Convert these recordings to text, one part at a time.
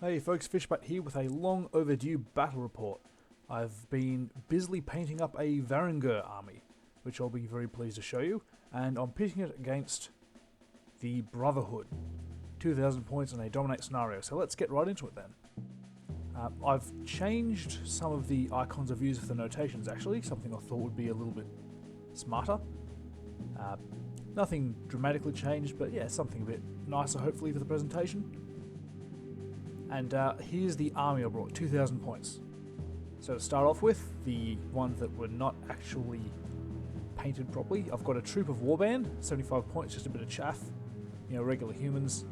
Hey folks, Fishbat here with a long overdue battle report. I've been busily painting up a Varangur army, which I'll be very pleased to show you, and I'm pitting it against the Brotherhood. 2,000 points in a dominate scenario, so let's get right into it then. I've changed some of the icons I've used for the notations actually, something I thought would be a little bit smarter. Nothing dramatically changed, but yeah, something a bit nicer hopefully for the presentation. And here's the army I brought, 2,000 points. So to start off with, the ones that were not actually painted properly, I've got a troop of warband, 75 points, just a bit of chaff. You know, regular humans,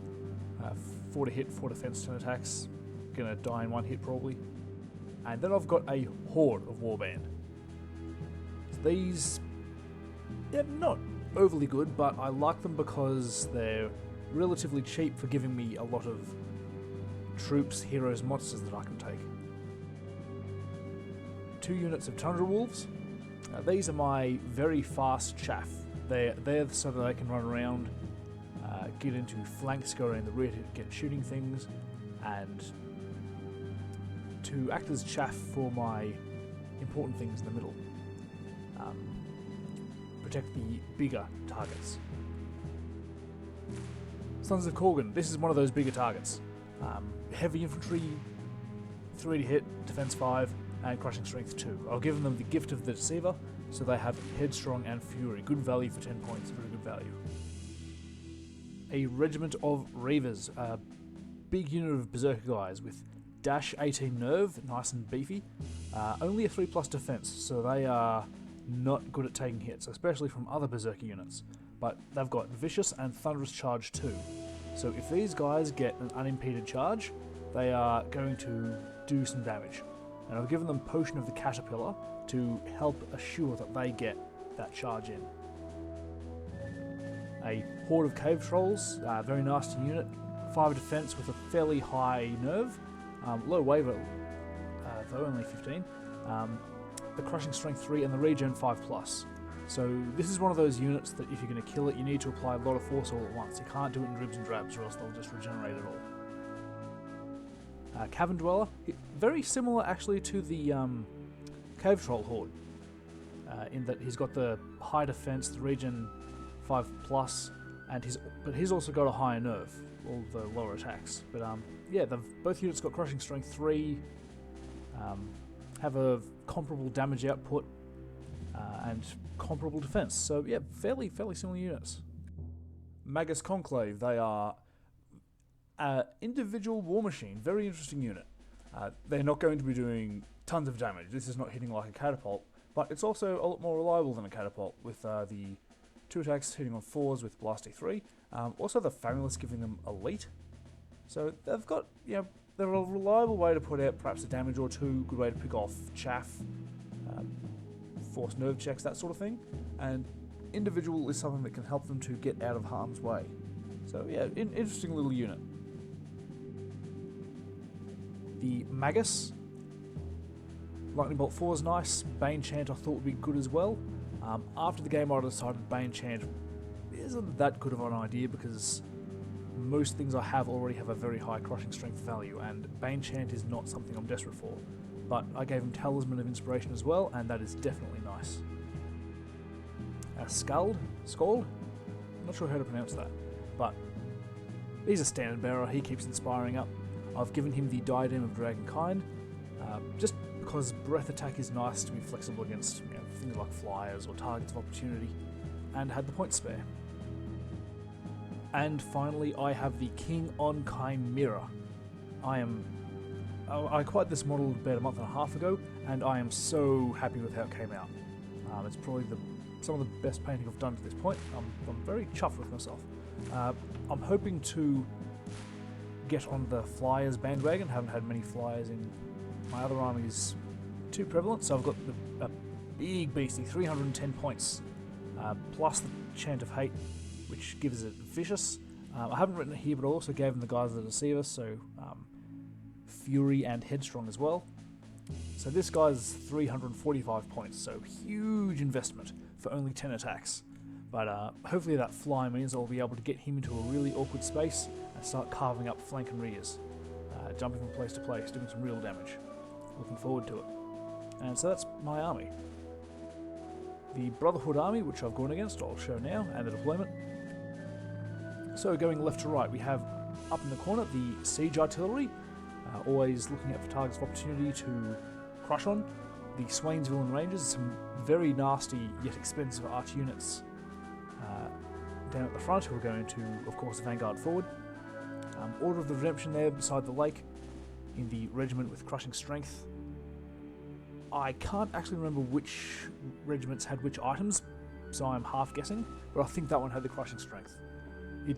4 to hit, 4 defense, 10 attacks, gonna die in 1 hit probably. And then I've got a horde of warband. So these, they're not overly good, but I like them because they're relatively cheap for giving me a lot of troops, heroes, monsters that I can take. 2 units of Tundra Wolves. These are my very fast chaff. They're there so that they can run around, get into flanks, go around the rear to get shooting things, and to act as chaff for my important things in the middle. Protect the bigger targets. Sons of Korgan. This is one of those bigger targets. Heavy infantry, 3 to hit, defense 5, and crushing strength 2. I've given them the gift of the Deceiver, so they have headstrong and fury. Good value for 10 points, very good value. A regiment of Reavers, a big unit of berserker guys with dash 18 nerve, nice and beefy. Only a 3+ defense, so they are not good at taking hits, especially from other berserker units. But they've got vicious and thunderous charge too. So if these guys get an unimpeded charge, they are going to do some damage. And I've given them Potion of the Caterpillar to help assure that they get that charge in. A horde of cave trolls, very nasty unit, 5 defense with a fairly high nerve, low waiver though, only 15, the crushing strength 3 and the regen 5+. So this is one of those units that if you're going to kill it, you need to apply a lot of force all at once. You can't do it in dribs and drabs or else they'll just regenerate it all. Cavern Dweller, very similar actually to the Cave Troll Horde, in that he's got the high defense, the regen 5+, and but he's also got a higher nerve, all the lower attacks. But yeah, both units got crushing strength 3, have a comparable damage output, and comparable defense. So yeah, fairly similar units. Magus Conclave, they are individual war machine, very interesting unit. They're not going to be doing tons of damage. This is not hitting like a catapult, but it's also a lot more reliable than a catapult with the 2 attacks hitting on 4s with Blast D3. Also the Famulus giving them elite. So they've got, you know, they're a reliable way to put out perhaps a damage or 2, good way to pick off chaff, force nerve checks, that sort of thing. And individual is something that can help them to get out of harm's way. So yeah, interesting little unit. The Magus, Lightning Bolt 4 is nice. Bane Chant I thought would be good as well. After the game I decided Bane Chant isn't that good of an idea because most things I have already have a very high crushing strength value, and Bane Chant is not something I'm desperate for. But I gave him Talisman of Inspiration as well, and that is definitely nice. Scald? I'm not sure how to pronounce that, but he's a standard bearer, he keeps inspiring up. I've given him the Diadem of Dragonkind, just because Breath Attack is nice to be flexible against, you know, things like flyers or targets of opportunity, and had the point spare. And finally, I have the King on Chimera. I acquired this model about a month and a half ago, and I am so happy with how it came out. It's probably some of the best painting I've done to this point. I'm very chuffed with myself. I'm hoping to get on the Flyers bandwagon. Haven't had many Flyers in my other armies too prevalent, so I've got a big beastie, 310 points, plus the Chant of Hate, which gives it vicious. I haven't written it here, but I also gave him the guys that deceive us, so Fury and Headstrong as well. So this guy's 345 points, so huge investment for only 10 attacks. But hopefully that fly means I'll be able to get him into a really awkward space and start carving up flank and rears. jumping from place to place, doing some real damage. Looking forward to it. And so that's my army. The Brotherhood army, which I've gone against, I'll show now, and the deployment. So going left to right, we have up in the corner the siege artillery, always looking out for targets of opportunity to crush on. The Swainsville and Rangers, some very nasty yet expensive arch units down at the front, who are going to, of course, vanguard forward. Order of the Redemption there beside the lake, in the regiment with crushing strength. I can't actually remember which regiments had which items, so I'm half guessing, but I think that one had the crushing strength. It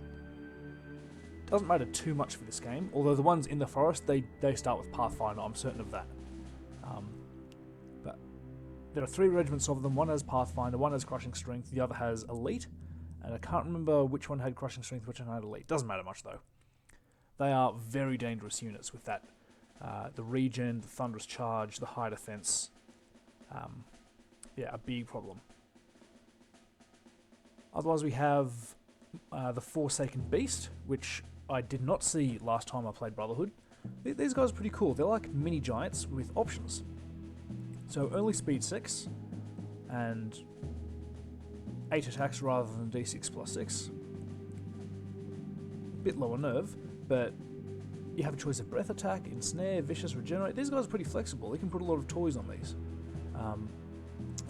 doesn't matter too much for this game, although the ones in the forest, they start with Pathfinder, I'm certain of that. But there are 3 regiments of them, one has Pathfinder, one has crushing strength, the other has elite, and I can't remember which one had crushing strength, which one had elite. Doesn't matter much though. They are very dangerous units with that. The regen, the thunderous charge, the high defense. Yeah, a big problem. Otherwise we have the Forsaken Beast, which I did not see last time I played Brotherhood. These guys are pretty cool. They're like mini giants with options. So only speed 6 and 8 attacks rather than d6 plus 6. Bit lower nerve, but you have a choice of breath attack, ensnare, vicious, regenerate. These guys are pretty flexible. You can put a lot of toys on these.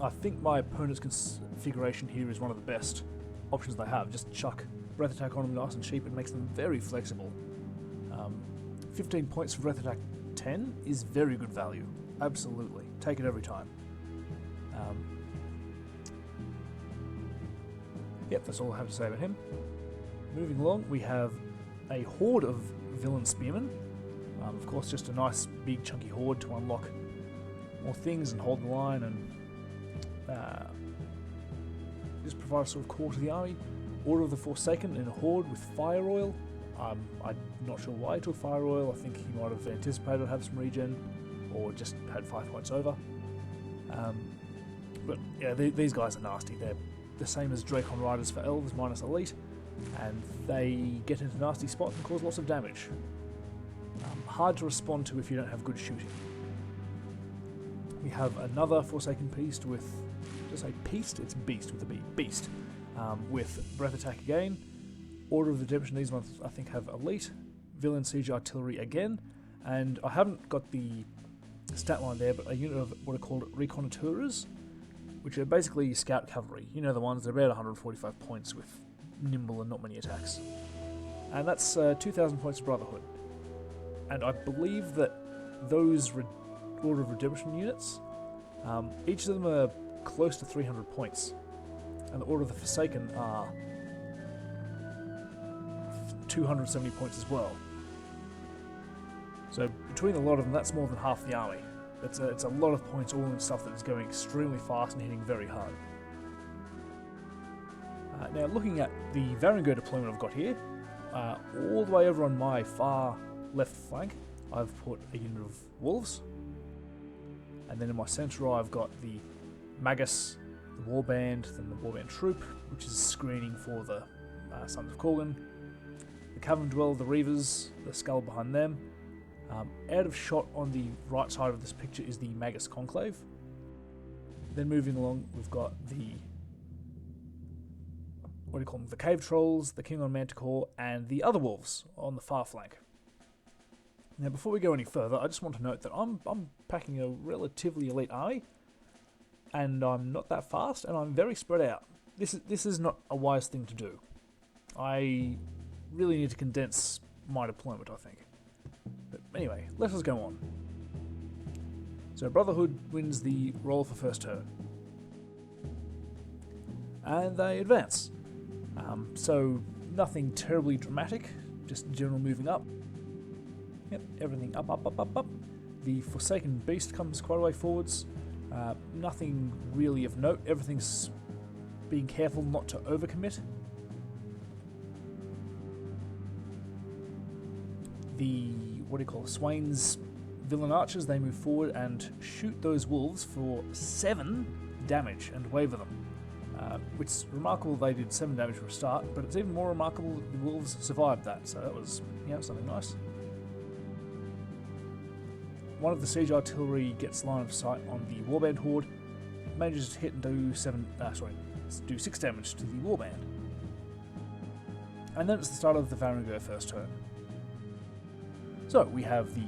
I think my opponent's configuration here is one of the best options they have. Just chuck breath attack on them nice and cheap. It makes them very flexible. 15 points for breath attack 10 is very good value. Absolutely. Take it every time. Yep, that's all I have to say about him. Moving along, we have a horde of villain spearmen. Of course, just a nice big chunky horde to unlock more things and hold the line and just provide a sort of core to the army. Order of the Forsaken in a horde with fire oil. I'm not sure why he took fire oil. I think he might have anticipated to have some regen or just had 5 points over. But yeah, these guys are nasty. They're the same as Dracon Riders for Elves minus Elite, and they get into nasty spots and cause lots of damage. Hard to respond to if you don't have good shooting. We have another Forsaken Beast with, did I say Beast? It's Beast with a B. Beast. With Breath Attack again. Order of the Redemption, these ones I think have Elite. Villain Siege Artillery again. And I haven't got the stat line there, but a unit of what are called Reconnoiteurs, which are basically scout cavalry. You know the ones, they're about 145 points with nimble and not many attacks. And that's 2,000 points of Brotherhood. And I believe that those Order of Redemption units, each of them are close to 300 points. And the Order of the Forsaken are 270 points as well. So between a lot of them, that's more than half the army. It's a lot of points, all in stuff that is going extremely fast and hitting very hard. Now looking at the Varangur deployment I've got here, all the way over on my far left flank, I've put a unit of wolves. And then in my centre I've got the Magus, the Warband, then the Warband Troop, which is screening for the Sons of Korgan. The Cavern Dweller, the Reavers, the skull behind them. Out of shot on the right side of this picture is the Magus Conclave. Then moving along, we've got the, what do you call them, the Cave Trolls, the King on Manticore, and the other wolves on the far flank. Now before we go any further, I just want to note that I'm packing a relatively elite army, and I'm not that fast, and I'm very spread out. This is not a wise thing to do. I really need to condense my deployment, I think. But anyway, let us go on. So Brotherhood wins the roll for first turn. And they advance. So nothing terribly dramatic, just general moving up. Yep, everything up, up, up, up, up. The Forsaken Beast comes quite a way forwards. Nothing really of note. Everything's being careful not to overcommit. The, what do you call it, Swain's villain archers, they move forward and shoot those wolves for 7 damage and waver them. Which is remarkable they did 7 damage for a start, but it's even more remarkable that the wolves survived that, so that was, something nice. one of the siege artillery gets line of sight on the warband horde, manages to hit and do 6 damage to the warband. And then it's the start of the Varangur first turn. So we have the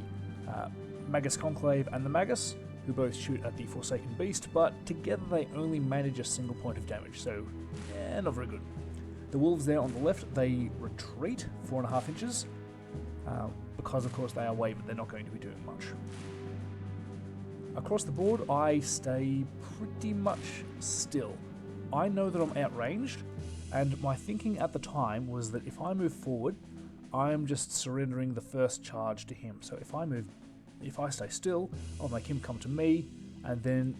Magus Conclave and the Magus, who both shoot at the Forsaken Beast, but together they only manage a single point of damage, so not very good. The wolves there on the left, they retreat 4.5 inches, because of course they are wavered, they're not going to be doing much. Across the board, I stay pretty much still. I know that I'm outranged, and my thinking at the time was that if I move forward, I'm just surrendering the first charge to him. So if I stay still, I'll make him come to me, and then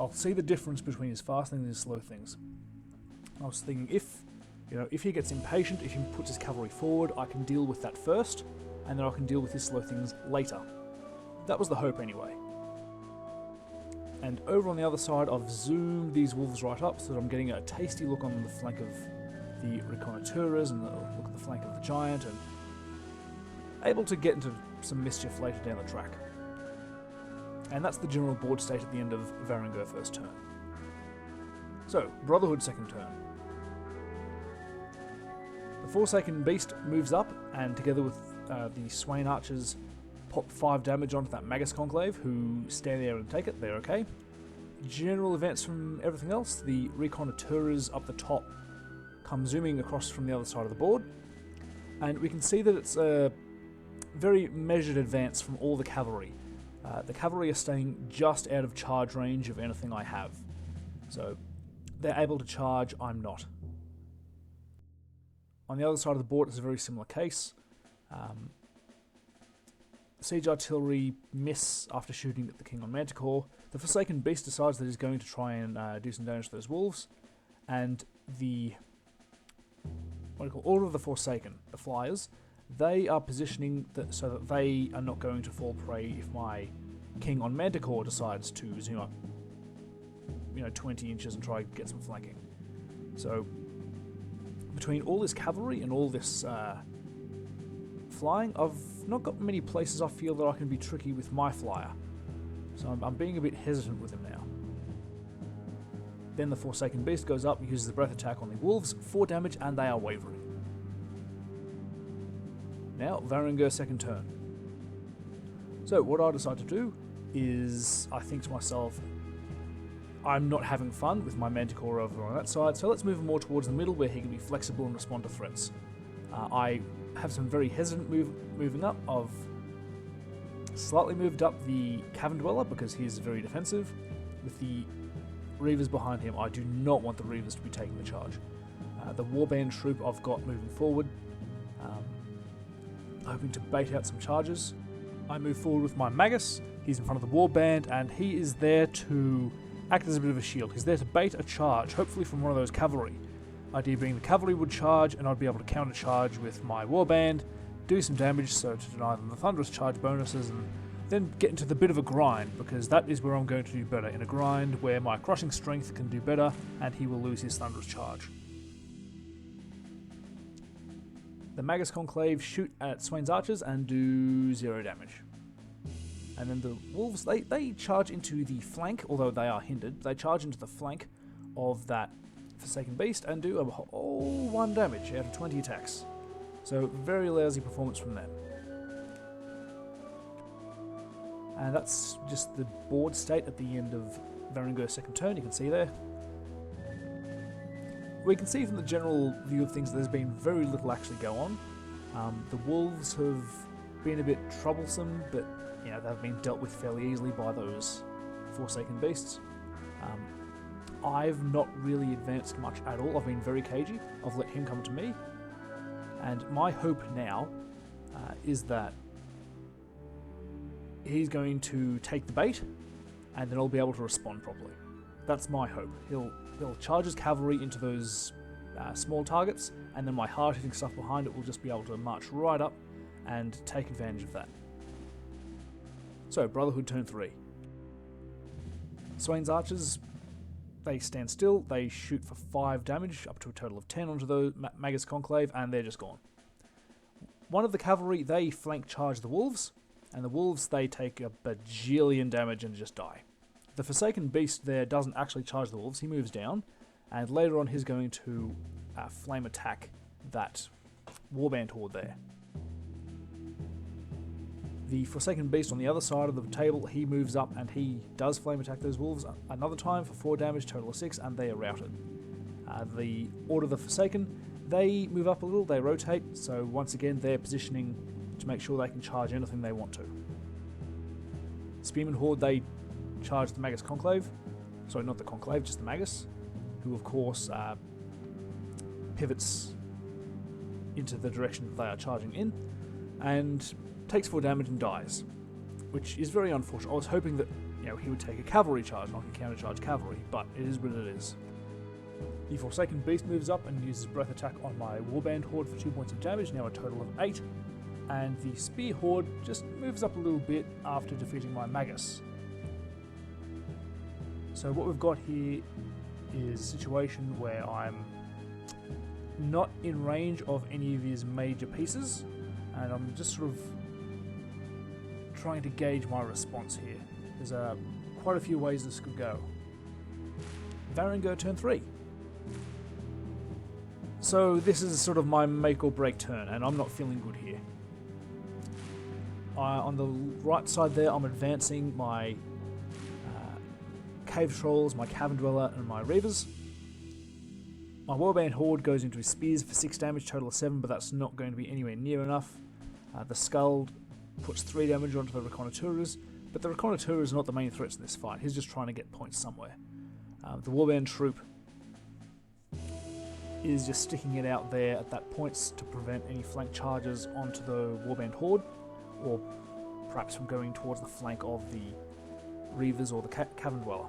I'll see the difference between his fast things and his slow things. I was thinking if he gets impatient, if he puts his cavalry forward, I can deal with that first, and then I can deal with his slow things later. That was the hope anyway. And over on the other side, I've zoomed these wolves right up so that I'm getting a tasty look on the flank of the reconnoiteurs and a look at the flank of the giant, and able to get into some mischief later down the track. And that's the general board state at the end of Varangur first turn. So, Brotherhood second turn. The Forsaken Beast moves up, and together with the Swain Archers, pop 5 damage onto that Magus Conclave, who stand there and take it. They're okay. General events from everything else. The reconnoiteurs up the top come zooming across from the other side of the board, and we can see that it's a very measured advance from all the cavalry. The cavalry are staying just out of charge range of anything I have. So they're able to charge, I'm not. On the other side of the board, it's a very similar case. Siege artillery miss after shooting at the king on Manticore. The Forsaken Beast decides that he's going to try and do some damage to those wolves, and the Order of the Forsaken, the Flyers, they are positioning so that they are not going to fall prey if my king on Manticore decides to zoom up 20 inches and try and get some flanking. So between all this cavalry and all this flying, I've not got many places I feel that I can be tricky with my flyer. So I'm being a bit hesitant with him now. Then the Forsaken Beast goes up, uses the breath attack on the wolves, 4 damage, and they are wavering. Now, Varangur second turn. So what I decide to do is, I think to myself, I'm not having fun with my Manticore over on that side, so let's move him more towards the middle where he can be flexible and respond to threats. I have some very hesitant moving up. I've slightly moved up the Cavern Dweller because he is very defensive. With the Reavers behind him, I do not want the Reavers to be taking the charge. The Warband troop I've got moving forward, hoping to bait out some charges. I move forward with my Magus. He's in front of the Warband, and he is there to act as a bit of a shield. He's there to bait a charge, hopefully from one of those cavalry. Idea being the cavalry would charge, and I'd be able to counter-charge with my Warband, do some damage so to deny them the Thunderous Charge bonuses, and then get into the bit of a grind, because that is where I'm going to do better, in a grind where my Crushing Strength can do better, and he will lose his Thunderous Charge. The Magus Conclave shoot at Swain's Archers and do 0 damage. And then the Wolves, they charge into the flank, although they are hindered. They charge into the flank of that Forsaken Beast and do a whole 1 damage out of 20 attacks. So very lousy performance from them. And that's just the board state at the end of Varangur second turn, you can see there. We can see from the general view of things that there's been very little actually go on. The Wolves have been a bit troublesome, but they've been dealt with fairly easily by those Forsaken Beasts. I've not really advanced much at all. I've been very cagey. I've let him come to me. And my hope now is that he's going to take the bait, and then I'll be able to respond properly. That's my hope. He'll charge his cavalry into those small targets, and then my hard-hitting stuff behind it will just be able to march right up and take advantage of that. So, Brotherhood turn 3. Swain's Archers, they stand still, they shoot for 5 damage, up to a total of 10 onto the Magus Conclave, and they're just gone. One of the cavalry, they flank charge the Wolves, And the wolves, they take a bajillion damage and just die. The Forsaken Beast there doesn't actually charge the wolves, he moves down, and later on he's going to flame attack that warband horde there. The Forsaken Beast on the other side of the table, he moves up and he does flame attack those wolves another time for 4 damage, total of 6, and they are routed. The Order of the Forsaken, they move up a little, they rotate, so once again they're positioning to make sure they can charge anything they want to. Spearman Horde, they charge the Magus Conclave, sorry, not the Conclave, just the Magus, who of course pivots into the direction that they are charging in, and takes 4 damage and dies, which is very unfortunate. I was hoping that he would take a cavalry charge, not a counter-charge cavalry, but it is what it is. The Forsaken Beast moves up and uses Breath Attack on my Warband Horde for 2 points of damage, now a total of 8, and the Spear Horde just moves up a little bit after defeating my Magus. So what we've got here is a situation where I'm not in range of any of his major pieces, and I'm just sort of trying to gauge my response here. There's quite a few ways this could go. Varangur turn 3. So this is sort of my make or break turn, and I'm not feeling good here. On the right side there, I'm advancing my Cave Trolls, my Cavern Dweller, and my Reavers. My Warband Horde goes into his Spears for 6 damage, total of 7, but that's not going to be anywhere near enough. The Skull puts 3 damage onto the Reconnoiteurs, but the Reconnoiteurs are not the main threats in this fight. He's just trying to get points somewhere. The Warband Troop is just sticking it out there at that points to prevent any flank charges onto the Warband Horde, or perhaps from going towards the flank of the Reavers or the Cavern Dweller.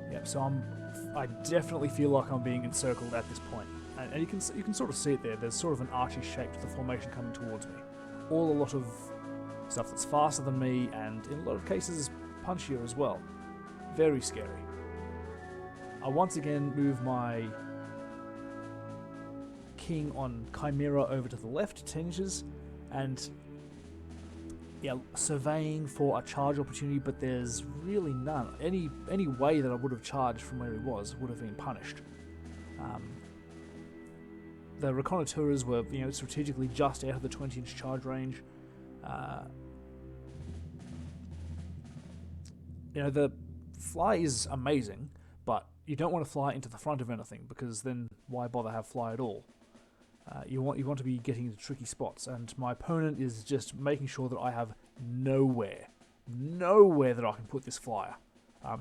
Yep, so I definitely feel like I'm being encircled at this point. And you can sort of see it there. There's sort of an archy shape to the formation coming towards me. All a lot of stuff that's faster than me, and in a lot of cases punchier as well. Very scary. I once again move my King on Chimera over to the left 10 inches, and surveying for a charge opportunity, but there's really none. Any way that I would have charged from where he was would have been punished. The Reconnoiteurs were, strategically just out of the 20-inch charge range. The fly is amazing, but you don't want to fly into the front of anything, because then why bother have fly at all? You want to be getting into tricky spots, and my opponent is just making sure that I have nowhere that I can put this flyer.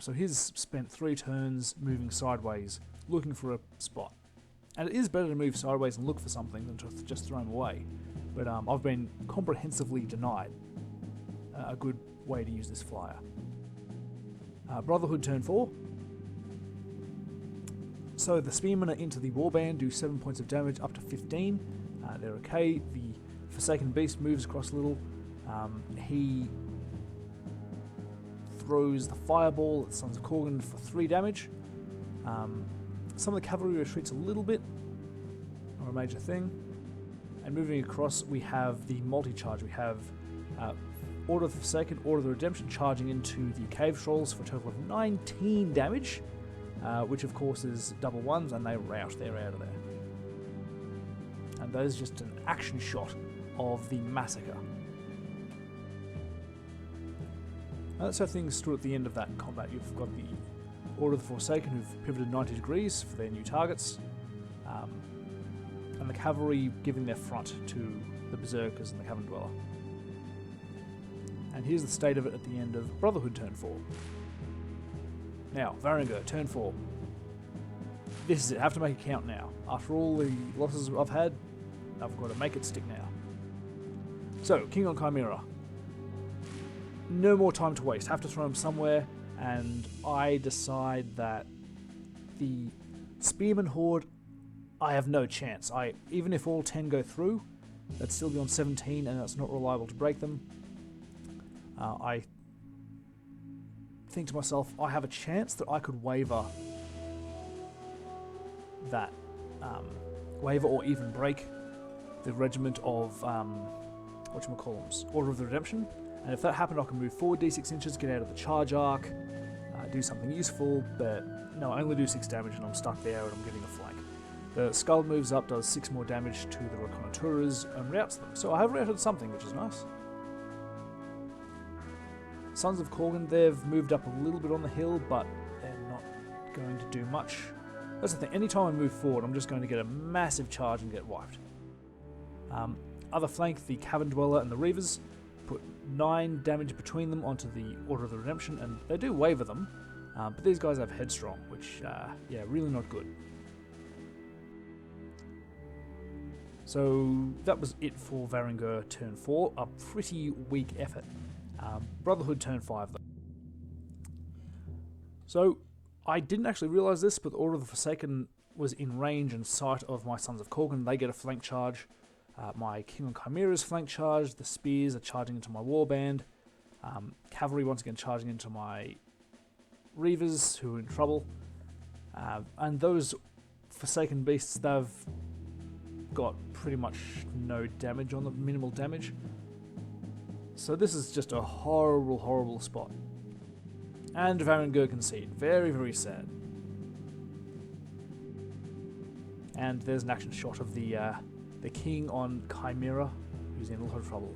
So he's spent 3 turns moving sideways, looking for a spot. And it is better to move sideways and look for something than to just throw him away. But I've been comprehensively denied a good way to use this flyer. Brotherhood turn 4. So the Spearmen are into the Warband, do 7 points of damage up to 15. They're okay. The Forsaken Beast moves across a little. He throws the Fireball at the Sons of Korgan for 3 damage. Some of the cavalry retreats a little bit, not a major thing. And moving across, we have the multi-charge. We have Order of the Forsaken, Order of the Redemption charging into the Cave Trolls for a total of 19 damage, which of course is double ones, and they're out of there. And that is just an action shot of the massacre. That's how things stood at the end of that combat. You've got the Order of the Forsaken, who've pivoted 90 degrees for their new targets, and the cavalry giving their front to the Berserkers and the Cavern Dweller. And here's the state of it at the end of Brotherhood turn 4. Now, Varangur, turn 4. This is it, I have to make it count now. After all the losses I've had, I've got to make it stick now. So, King on Chimera. No more time to waste, have to throw him somewhere, and I decide that the Spearman Horde, I have no chance. Even if all 10 go through, that'd still be on 17, and that's not reliable to break them. I think to myself, I have a chance that I could waver or even break the regiment of, whatchamacallums, Order of the Redemption, and if that happened I can move forward d6 inches, get out of the charge arc, do something useful, but no, I only do 6 damage and I'm stuck there and I'm getting a flank. The skull moves up, does 6 more damage to the reconnoiteurs and routs them. So I have routed something, which is nice. Sons of Korgan, they've moved up a little bit on the hill, but they're not going to do much. That's the thing, anytime I move forward, I'm just going to get a massive charge and get wiped. Other flank, the Cavern Dweller and the Reavers, put 9 damage between them onto the Order of the Redemption, and they do waver them, but these guys have Headstrong, which, yeah, really not good. So that was it for Varangur turn 4, a pretty weak effort. Brotherhood turn 5 though. So I didn't actually realise this, but the Order of the Forsaken was in range and sight of my Sons of Korgan. They get a flank charge. My King on Chimera's flank charge. The Spears are charging into my Warband. Cavalry once again charging into my Reavers, who are in trouble. And those Forsaken beasts, they've got pretty much no damage on them, minimal damage. So this is just a horrible, horrible spot. And Varangur concede. Very, very sad. And there's an action shot of the king on Chimera, who's in a lot of trouble.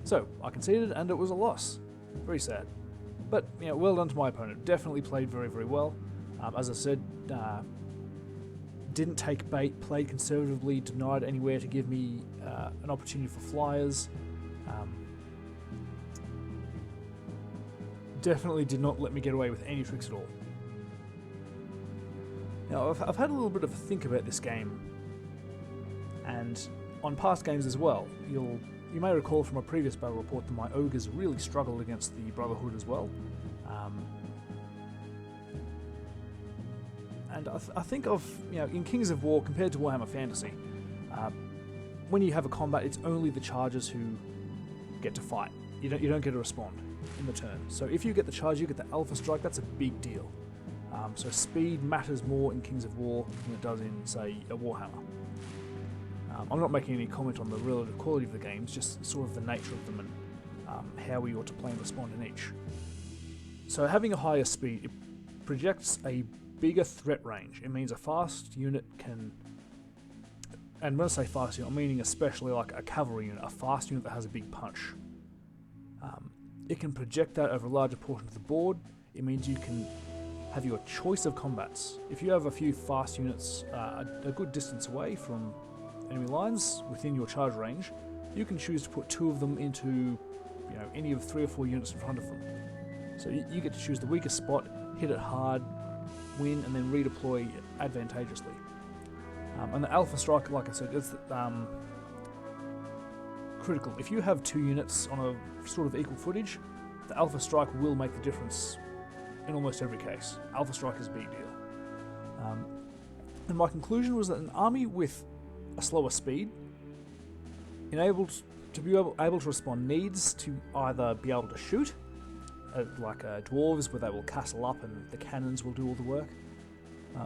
So, I conceded and it was a loss. Very sad. But, you know, well done to my opponent. Definitely played very, very well. As I said, didn't take bait, played conservatively, denied anywhere to give me an opportunity for flyers. Definitely did not let me get away with any tricks at all. Now, I've had a little bit of a think about this game, and on past games as well. You may recall from a previous battle report that my ogres really struggled against the Brotherhood as well. And I think in Kings of War compared to Warhammer Fantasy, when you have a combat, it's only the chargers who get to fight. You don't get to respond in the turn. So if you get the charge, you get the Alpha Strike. That's a big deal. So speed matters more in Kings of War than it does in, say, a Warhammer. I'm not making any comment on the relative quality of the games, just sort of the nature of them and how we ought to play and respond in each. So having a higher speed, it projects a bigger threat range. It means a fast unit can, and when I say fast unit, I'm meaning especially like a cavalry unit, a fast unit that has a big punch. It can project that over a larger portion of the board. It means you can have your choice of combats. If you have a few fast units a good distance away from enemy lines within your charge range, you can choose to put 2 of them into any of 3 or 4 units in front of them. So you get to choose the weakest spot, hit it hard, win, and then redeploy advantageously. And the Alpha Strike, like I said, is critical. If you have 2 units on a sort of equal footage, the Alpha Strike will make the difference in almost every case. Alpha Strike is a big deal. And my conclusion was that an army with a slower speed, able to respond, needs to either be able to shoot, like dwarves, where they will castle up and the cannons will do all the work,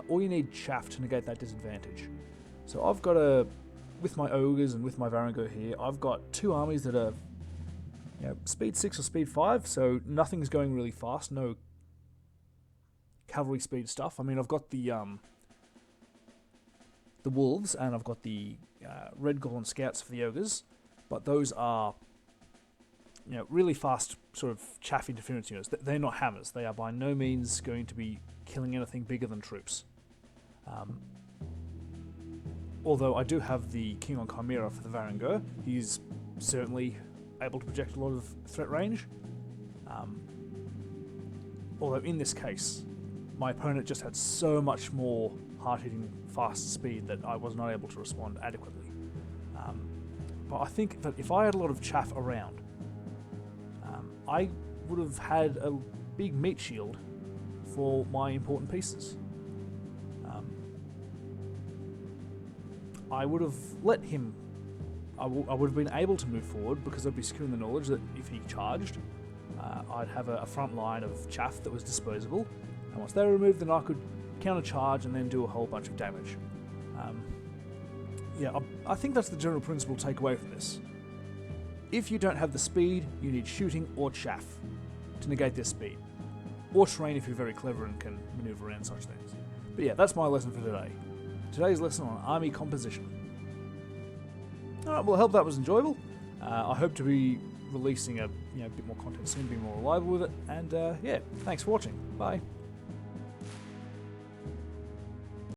or you need chaff to negate that disadvantage. So I've got with my ogres and with my Varangur here, I've got 2 armies that are speed 6 or speed 5, so nothing's going really fast, no cavalry speed stuff. I mean, I've got the wolves and I've got the red golem scouts for the ogres, but those are really fast sort of chaff interference units. They're not hammers. They are by no means going to be killing anything bigger than troops. Although I do have the King on Chimera for the Varangur. He's certainly able to project a lot of threat range. Although in this case, my opponent just had so much more hard-hitting fast speed that I was not able to respond adequately. But I think that if I had a lot of chaff around, I would have had a big meat shield for my important pieces. I would have let him, I would have been able to move forward because I'd be securing the knowledge that if he charged, I'd have a front line of chaff that was disposable, and once they were removed, then I could counter-charge and then do a whole bunch of damage. I think that's the general principle to take away from this. If you don't have the speed, you need shooting or chaff to negate their speed. Or terrain if you're very clever and can maneuver around such things. But yeah, that's my lesson for today. Today's lesson on army composition. Alright, well I hope that was enjoyable. I hope to be releasing a bit more content soon, be more reliable with it, and yeah, thanks for watching. Bye.